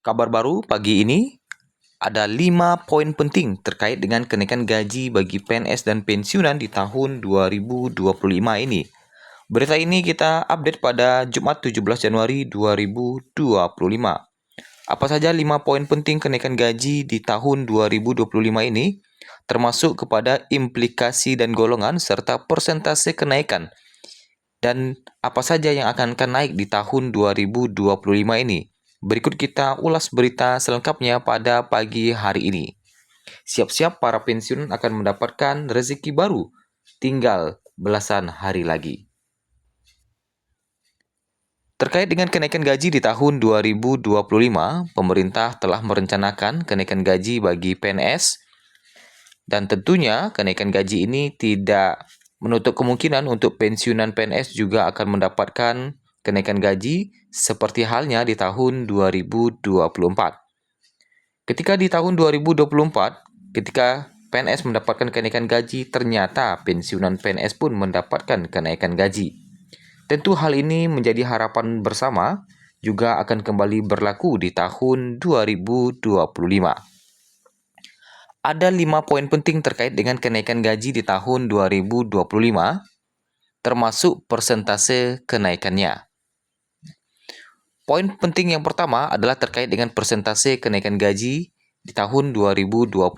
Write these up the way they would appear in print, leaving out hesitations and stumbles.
Kabar baru pagi ini, ada 5 poin penting terkait dengan kenaikan gaji bagi PNS dan pensiunan di tahun 2025 ini. Berita ini kita update pada Jumat 17 Januari 2025. Apa saja 5 poin penting kenaikan gaji di tahun 2025 ini, termasuk kepada implikasi dan golongan serta persentase kenaikan, dan apa saja yang akan naik di tahun 2025 ini. Berikut kita ulas berita selengkapnya pada pagi hari ini. Siap-siap para pensiunan akan mendapatkan rezeki baru. Tinggal belasan hari lagi. Terkait dengan kenaikan gaji di tahun 2025, pemerintah telah merencanakan kenaikan gaji bagi PNS, dan tentunya kenaikan gaji ini tidak menutup kemungkinan untuk pensiunan PNS juga akan mendapatkan kenaikan gaji seperti halnya di tahun 2024. Ketika di tahun 2024, ketika PNS mendapatkan kenaikan gaji, ternyata pensiunan PNS pun mendapatkan kenaikan gaji. Tentu hal ini menjadi harapan bersama juga akan kembali berlaku di tahun 2025. Ada 5 poin penting terkait dengan kenaikan gaji di tahun 2025, termasuk persentase kenaikannya. Poin penting yang pertama adalah terkait dengan persentase kenaikan gaji di tahun 2025.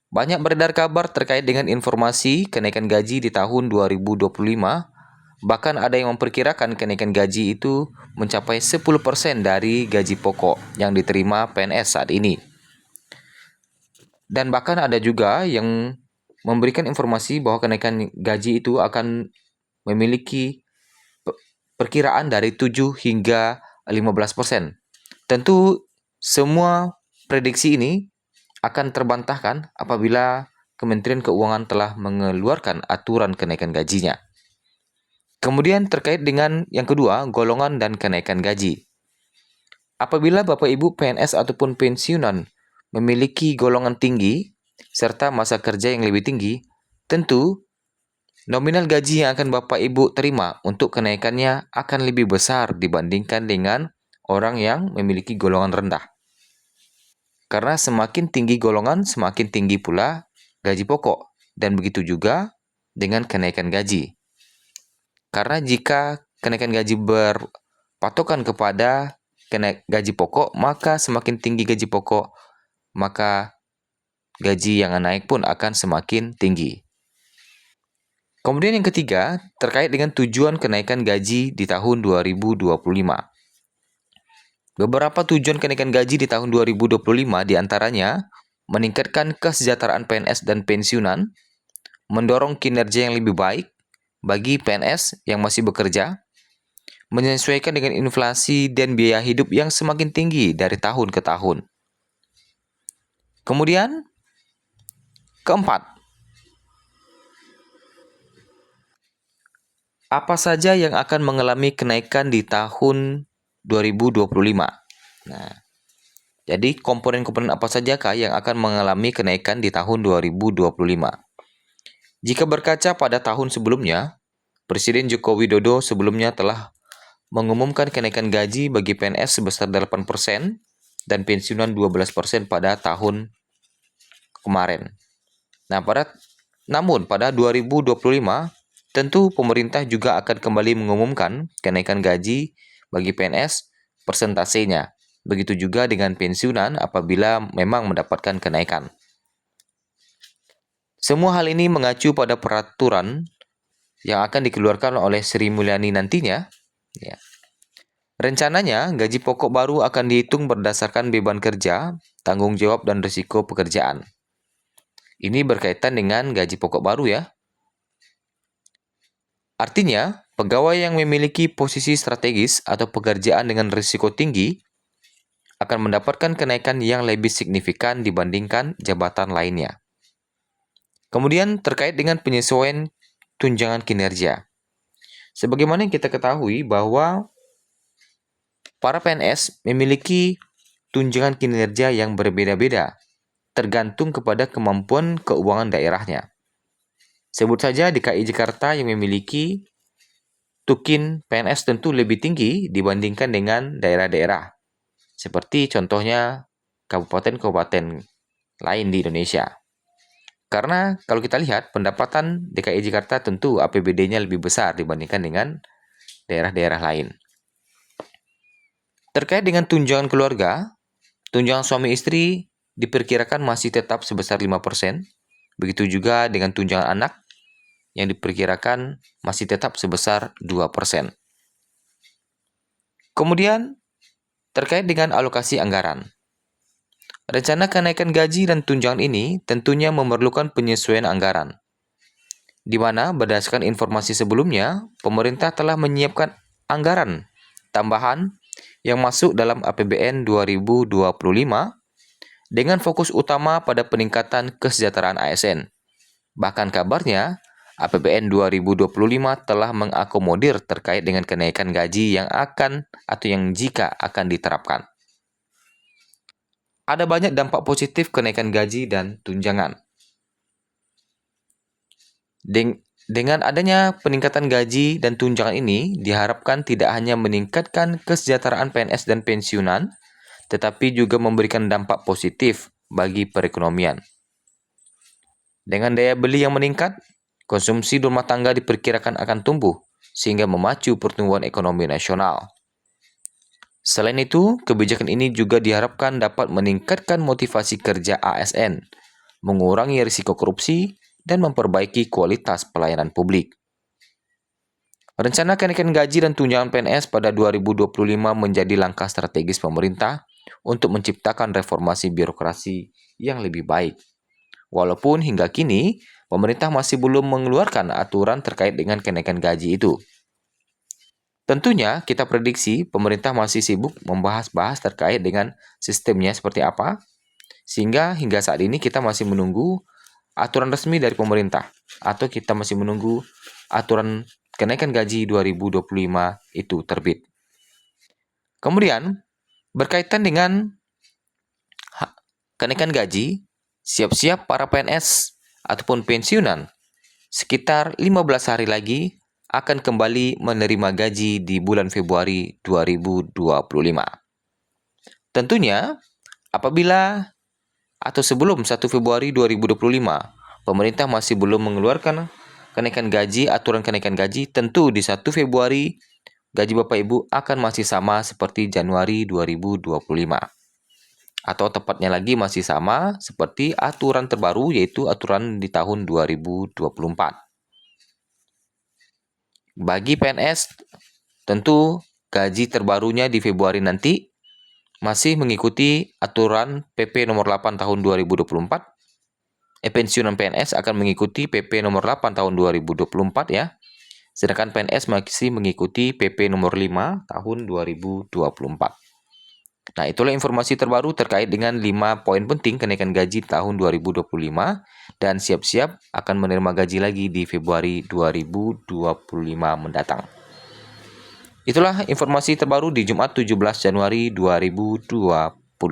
Banyak beredar kabar terkait dengan informasi kenaikan gaji di tahun 2025, bahkan ada yang memperkirakan kenaikan gaji itu mencapai 10% dari gaji pokok yang diterima PNS saat ini. Dan bahkan ada juga yang memberikan informasi bahwa kenaikan gaji itu akan memiliki perkiraan dari 7 hingga 15%. Tentu semua prediksi ini akan terbantahkan apabila Kementerian Keuangan telah mengeluarkan aturan kenaikan gajinya. Kemudian terkait dengan yang kedua, golongan dan kenaikan gaji. Apabila Bapak Ibu PNS ataupun pensiunan memiliki golongan tinggi serta masa kerja yang lebih tinggi, tentu nominal gaji yang akan Bapak Ibu terima untuk kenaikannya akan lebih besar dibandingkan dengan orang yang memiliki golongan rendah. Karena semakin tinggi golongan, semakin tinggi pula gaji pokok. Dan begitu juga dengan kenaikan gaji. Karena jika kenaikan gaji berpatokan kepada gaji pokok, maka semakin tinggi gaji pokok, maka gaji yang naik pun akan semakin tinggi. Kemudian yang ketiga, terkait dengan tujuan kenaikan gaji di tahun 2025. Beberapa tujuan kenaikan gaji di tahun 2025 diantaranya meningkatkan kesejahteraan PNS dan pensiunan, mendorong kinerja yang lebih baik bagi PNS yang masih bekerja, menyesuaikan dengan inflasi dan biaya hidup yang semakin tinggi dari tahun ke tahun. Kemudian, keempat, apa saja yang akan mengalami kenaikan di tahun 2025? Nah, jadi komponen-komponen apa sajakah yang akan mengalami kenaikan di tahun 2025? Jika berkaca pada tahun sebelumnya, Presiden Joko Widodo sebelumnya telah mengumumkan kenaikan gaji bagi PNS sebesar 8% dan pensiunan 12% pada tahun kemarin. Namun pada 2025, tentu pemerintah juga akan kembali mengumumkan kenaikan gaji bagi PNS persentasenya. Begitu juga dengan pensiunan apabila memang mendapatkan kenaikan. Semua hal ini mengacu pada peraturan yang akan dikeluarkan oleh Sri Mulyani nantinya. Ya. Rencananya, gaji pokok baru akan dihitung berdasarkan beban kerja, tanggung jawab, dan risiko pekerjaan. Ini berkaitan dengan gaji pokok baru ya. Artinya, pegawai yang memiliki posisi strategis atau pekerjaan dengan risiko tinggi akan mendapatkan kenaikan yang lebih signifikan dibandingkan jabatan lainnya. Kemudian terkait dengan penyesuaian tunjangan kinerja. Sebagaimana yang kita ketahui bahwa para PNS memiliki tunjangan kinerja yang berbeda-beda, tergantung kepada kemampuan keuangan daerahnya. Sebut saja DKI Jakarta yang memiliki tukin PNS tentu lebih tinggi dibandingkan dengan daerah-daerah. seperti contohnya kabupaten-kabupaten lain di Indonesia. Karena kalau kita lihat pendapatan DKI Jakarta tentu APBD-nya lebih besar dibandingkan dengan daerah-daerah lain. Terkait dengan tunjangan keluarga, tunjangan suami istri diperkirakan masih tetap sebesar 5%. Begitu juga dengan tunjangan anak yang diperkirakan masih tetap sebesar 2%. Kemudian, terkait dengan alokasi anggaran. Rencana kenaikan gaji dan tunjangan ini tentunya memerlukan penyesuaian anggaran, di mana berdasarkan informasi sebelumnya, pemerintah telah menyiapkan anggaran tambahan yang masuk dalam APBN 2025 dengan fokus utama pada peningkatan kesejahteraan ASN. Bahkan kabarnya, APBN 2025 telah mengakomodir terkait dengan kenaikan gaji yang jika akan diterapkan. Ada banyak dampak positif kenaikan gaji dan tunjangan. Dengan adanya peningkatan gaji dan tunjangan ini, diharapkan tidak hanya meningkatkan kesejahteraan PNS dan pensiunan, tetapi juga memberikan dampak positif bagi perekonomian. Dengan daya beli yang meningkat, konsumsi rumah tangga diperkirakan akan tumbuh, sehingga memacu pertumbuhan ekonomi nasional. Selain itu, kebijakan ini juga diharapkan dapat meningkatkan motivasi kerja ASN, mengurangi risiko korupsi, dan memperbaiki kualitas pelayanan publik. Rencana kenaikan gaji dan tunjangan PNS pada 2025 menjadi langkah strategis pemerintah untuk menciptakan reformasi birokrasi yang lebih baik. Walaupun hingga kini, pemerintah masih belum mengeluarkan aturan terkait dengan kenaikan gaji itu. Tentunya, kita prediksi pemerintah masih sibuk membahas-bahas terkait dengan sistemnya seperti apa, sehingga hingga saat ini kita masih menunggu aturan resmi dari pemerintah, atau kita masih menunggu aturan kenaikan gaji 2025 itu terbit. Kemudian, berkaitan dengan kenaikan gaji, siap-siap para PNS ataupun pensiunan, sekitar 15 hari lagi akan kembali menerima gaji di bulan Februari 2025. Tentunya, apabila atau sebelum 1 Februari 2025, pemerintah masih belum mengeluarkan aturan kenaikan gaji, tentu di 1 Februari, gaji Bapak Ibu akan masih sama seperti Januari 2025. Atau tepatnya lagi masih sama seperti aturan terbaru, yaitu aturan di tahun 2024. Bagi PNS, tentu gaji terbarunya di Februari nanti masih mengikuti aturan PP nomor 8 tahun 2024. Pensiunan PNS akan mengikuti PP nomor 8 tahun 2024 ya. Sedangkan PNS masih mengikuti PP nomor 5 tahun 2024. Nah, itulah informasi terbaru terkait dengan 5 poin penting kenaikan gaji tahun 2025 dan siap-siap akan menerima gaji lagi di Februari 2025 mendatang. Itulah informasi terbaru di Jumat 17 Januari 2025.